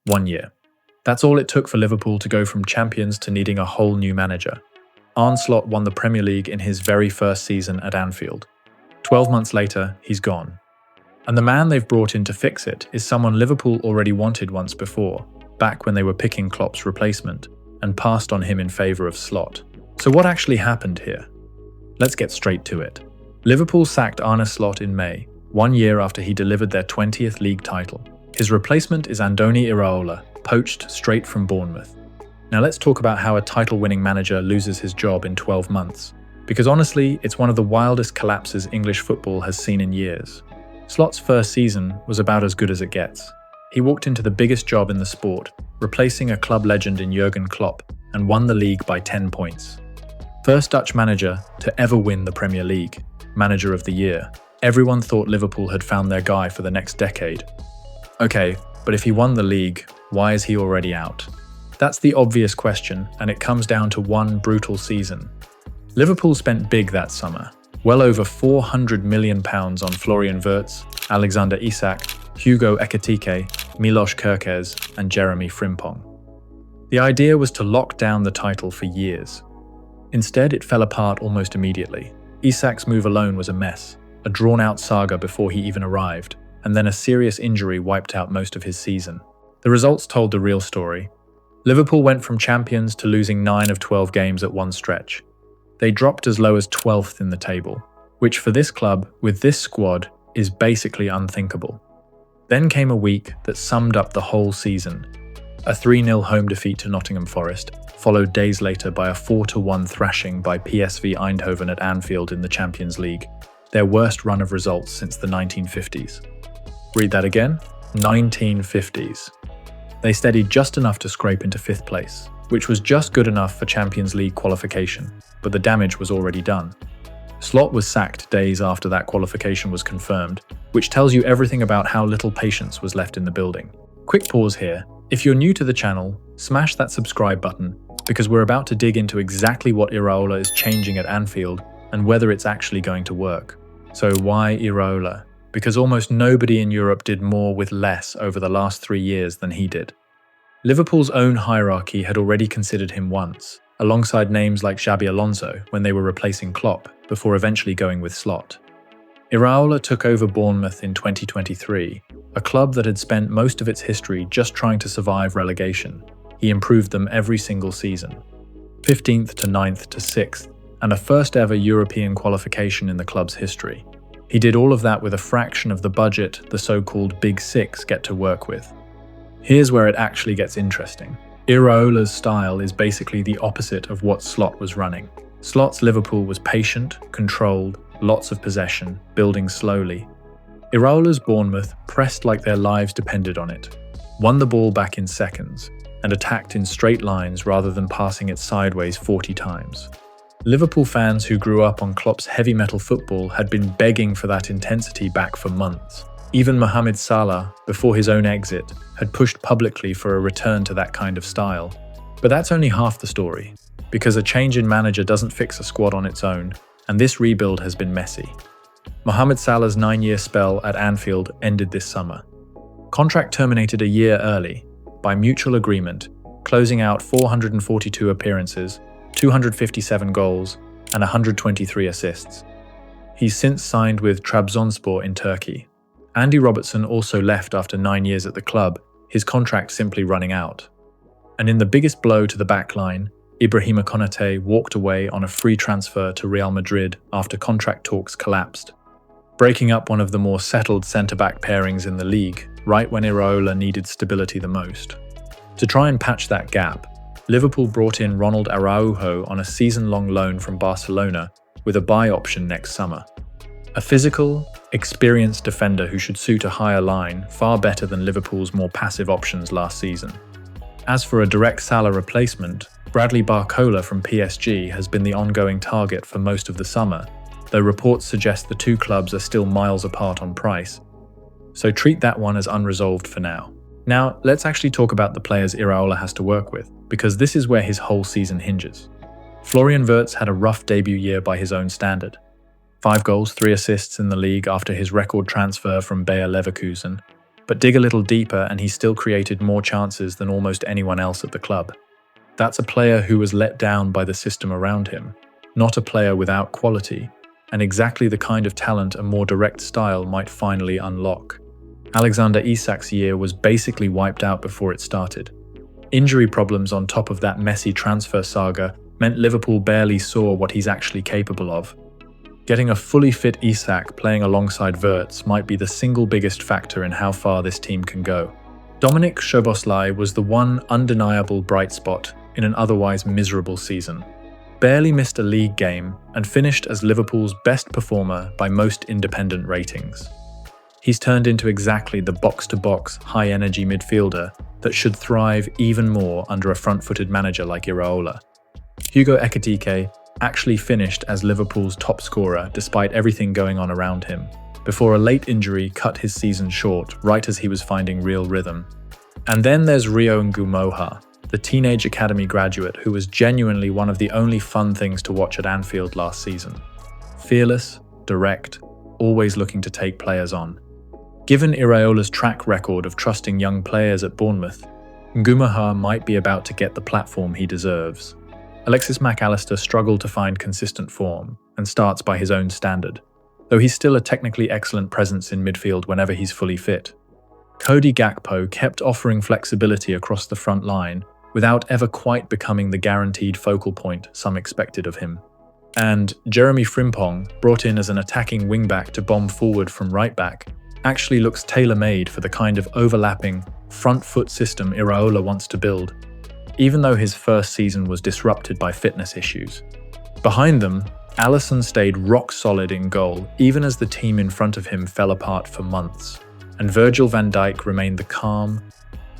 1 year. That's all it took for Liverpool to go from champions to needing a whole new manager. Arne Slot won the Premier League in his very first season at Anfield. 12 months later, he's gone. And the man they've brought in to fix it is someone Liverpool already wanted once before, back when they were picking Klopp's replacement, and passed on him in favour of Slot. So what actually happened here? Let's get straight to it. Liverpool sacked Arne Slot in May, 1 year after he delivered their 20th league title. His replacement is Andoni Iraola, poached straight from Bournemouth. Now let's talk about how a title-winning manager loses his job in 12 months. Because honestly, it's one of the wildest collapses English football has seen in years. Slot's first season was about as good as it gets. He walked into the biggest job in the sport, replacing a club legend in Jurgen Klopp, and won the league by 10 points. First Dutch manager to ever win the Premier League, Manager of the Year. Everyone thought Liverpool had found their guy for the next decade. Okay, but if he won the league, why is he already out? That's the obvious question, and it comes down to one brutal season. Liverpool spent big that summer, well over £400 million on Florian Wirtz, Alexander Isak, Hugo Ekitike, Milos Kerkez, and Jeremy Frimpong. The idea was to lock down the title for years. Instead, it fell apart almost immediately. Isak's move alone was a mess, a drawn-out saga before he even arrived, and then a serious injury wiped out most of his season. The results told the real story. Liverpool went from champions to losing 9 of 12 games at one stretch. They dropped as low as 12th in the table, which for this club, with this squad, is basically unthinkable. Then came a week that summed up the whole season. A 3-0 home defeat to Nottingham Forest, followed days later by a 4-1 thrashing by PSV Eindhoven at Anfield in the Champions League, their worst run of results since the 1950s. Read that again? 1950s. They steadied just enough to scrape into 5th place, which was just good enough for Champions League qualification, but the damage was already done. Slot was sacked days after that qualification was confirmed, which tells you everything about how little patience was left in the building. Quick pause here. If you're new to the channel, smash that subscribe button, because we're about to dig into exactly what Iraola is changing at Anfield and whether it's actually going to work. So why Iraola? Because almost nobody in Europe did more with less over the last 3 years than he did. Liverpool's own hierarchy had already considered him once, alongside names like Xabi Alonso when they were replacing Klopp, before eventually going with Slot. Iraola took over Bournemouth in 2023, a club that had spent most of its history just trying to survive relegation. He improved them every single season. 15th to 9th to 6th, and a first ever European qualification in the club's history. He did all of that with a fraction of the budget the so-called Big Six get to work with. Here's where it actually gets interesting. Iraola's style is basically the opposite of what Slot was running. Slot's Liverpool was patient, controlled, lots of possession, building slowly. Iraola's Bournemouth pressed like their lives depended on it, won the ball back in seconds, and attacked in straight lines rather than passing it sideways 40 times. Liverpool fans who grew up on Klopp's heavy metal football had been begging for that intensity back for months. Even Mohamed Salah, before his own exit, had pushed publicly for a return to that kind of style. But that's only half the story, because a change in manager doesn't fix a squad on its own, and this rebuild has been messy. Mohamed Salah's 9-year spell at Anfield ended this summer. Contract terminated a year early, by mutual agreement, closing out 442 appearances, 257 goals, and 123 assists. He's since signed with Trabzonspor in Turkey. Andy Robertson also left after 9 years at the club, his contract simply running out. And in the biggest blow to the backline, Ibrahima Konate walked away on a free transfer to Real Madrid after contract talks collapsed, breaking up one of the more settled centre-back pairings in the league, right when Iraola needed stability the most. To try and patch that gap, Liverpool brought in Ronald Araujo on a season-long loan from Barcelona with a buy option next summer. A physical, experienced defender who should suit a higher line, far better than Liverpool's more passive options last season. As for a direct Salah replacement, Bradley Barcola from PSG has been the ongoing target for most of the summer, though reports suggest the two clubs are still miles apart on price. So treat that one as unresolved for now. Now, let's actually talk about the players Iraola has to work with, because this is where his whole season hinges. Florian Wirtz had a rough debut year by his own standard. 5 goals, 3 assists in the league after his record transfer from Bayer Leverkusen. But dig a little deeper and he still created more chances than almost anyone else at the club. That's a player who was let down by the system around him, not a player without quality, and exactly the kind of talent a more direct style might finally unlock. Alexander Isak's year was basically wiped out before it started. Injury problems on top of that messy transfer saga meant Liverpool barely saw what he's actually capable of. Getting a fully fit Isak playing alongside Wirtz might be the single biggest factor in how far this team can go. Dominic Szoboszlai was the one undeniable bright spot in an otherwise miserable season. Barely missed a league game and finished as Liverpool's best performer by most independent ratings. He's turned into exactly the box-to-box, high-energy midfielder that should thrive even more under a front-footed manager like Iraola. Hugo Ekitike actually finished as Liverpool's top scorer despite everything going on around him, before a late injury cut his season short right as he was finding real rhythm. And then there's Rio Ngumoha, the teenage academy graduate who was genuinely one of the only fun things to watch at Anfield last season. Fearless, direct, always looking to take players on. Given Iraola's track record of trusting young players at Bournemouth, Ngumoha might be about to get the platform he deserves. Alexis Mac Allister struggled to find consistent form and starts by his own standard, though he's still a technically excellent presence in midfield whenever he's fully fit. Cody Gakpo kept offering flexibility across the front line without ever quite becoming the guaranteed focal point some expected of him. And Jeremy Frimpong, brought in as an attacking wingback to bomb forward from right-back, actually looks tailor-made for the kind of overlapping, front-foot system Iraola wants to build, even though his first season was disrupted by fitness issues. Behind them, Alisson stayed rock-solid in goal even as the team in front of him fell apart for months, and Virgil van Dijk remained the calm,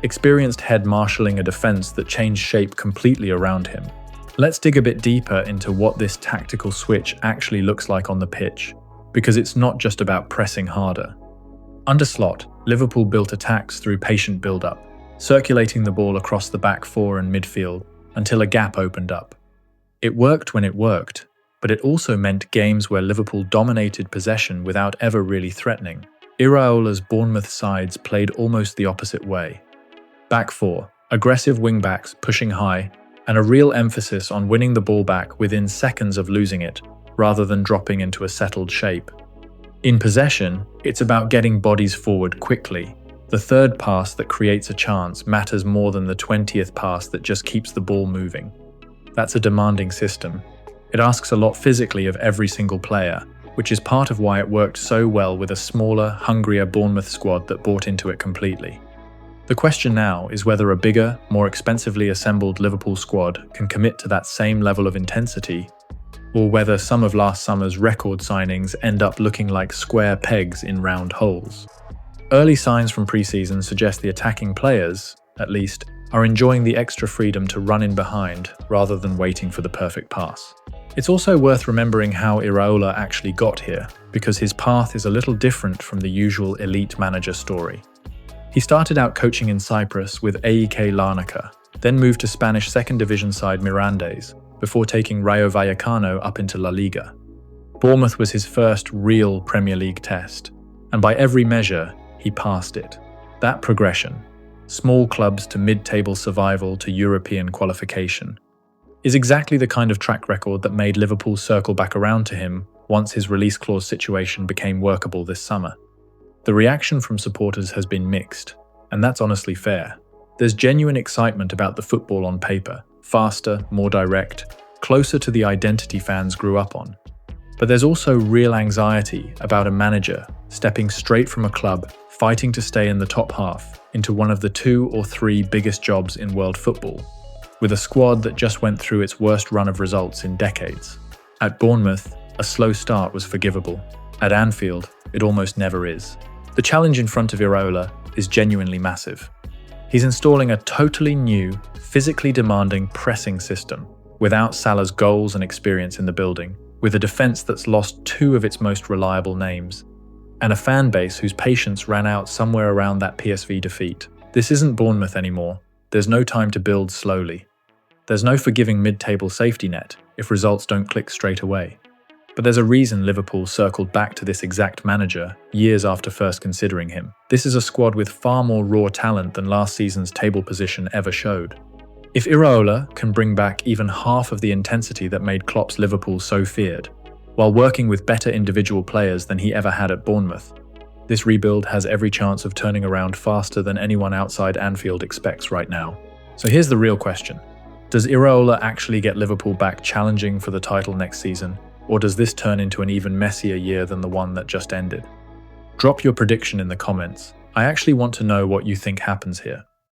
experienced head marshalling a defense that changed shape completely around him. Let's dig a bit deeper into what this tactical switch actually looks like on the pitch, because it's not just about pressing harder. Under Slot, Liverpool built attacks through patient build-up, circulating the ball across the back four and midfield until a gap opened up. It worked when it worked, but it also meant games where Liverpool dominated possession without ever really threatening. Iraola's Bournemouth sides played almost the opposite way. Back four, aggressive wingbacks pushing high, and a real emphasis on winning the ball back within seconds of losing it, rather than dropping into a settled shape. In possession, it's about getting bodies forward quickly. The third pass that creates a chance matters more than the 20th pass that just keeps the ball moving. That's a demanding system. It asks a lot physically of every single player, which is part of why it worked so well with a smaller, hungrier Bournemouth squad that bought into it completely. The question now is whether a bigger, more expensively assembled Liverpool squad can commit to that same level of intensity, or whether some of last summer's record signings end up looking like square pegs in round holes. Early signs from pre-season suggest the attacking players, at least, are enjoying the extra freedom to run in behind rather than waiting for the perfect pass. It's also worth remembering how Iraola actually got here, because his path is a little different from the usual elite manager story. He started out coaching in Cyprus with AEK Larnaca, then moved to Spanish second division side Mirandes, before taking Rayo Vallecano up into La Liga. Bournemouth was his first real Premier League test, and by every measure, he passed it. That progression, small clubs to mid-table survival to European qualification, is exactly the kind of track record that made Liverpool circle back around to him once his release clause situation became workable this summer. The reaction from supporters has been mixed, and that's honestly fair. There's genuine excitement about the football on paper, faster, more direct, closer to the identity fans grew up on. But there's also real anxiety about a manager stepping straight from a club fighting to stay in the top half into one of the 2 or 3 biggest jobs in world football, with a squad that just went through its worst run of results in decades. At Bournemouth, a slow start was forgivable. At Anfield, it almost never is. The challenge in front of Iraola is genuinely massive. He's installing a totally new, physically demanding pressing system, without Salah's goals and experience in the building, with a defense that's lost 2 of its most reliable names, and a fan base whose patience ran out somewhere around that PSV defeat. This isn't Bournemouth anymore. There's no time to build slowly. There's no forgiving mid-table safety net if results don't click straight away. But there's a reason Liverpool circled back to this exact manager years after first considering him. This is a squad with far more raw talent than last season's table position ever showed. If Iraola can bring back even half of the intensity that made Klopp's Liverpool so feared, while working with better individual players than he ever had at Bournemouth, this rebuild has every chance of turning around faster than anyone outside Anfield expects right now. So here's the real question. Does Iraola actually get Liverpool back challenging for the title next season, or does this turn into an even messier year than the one that just ended? Drop your prediction in the comments. I actually want to know what you think happens here.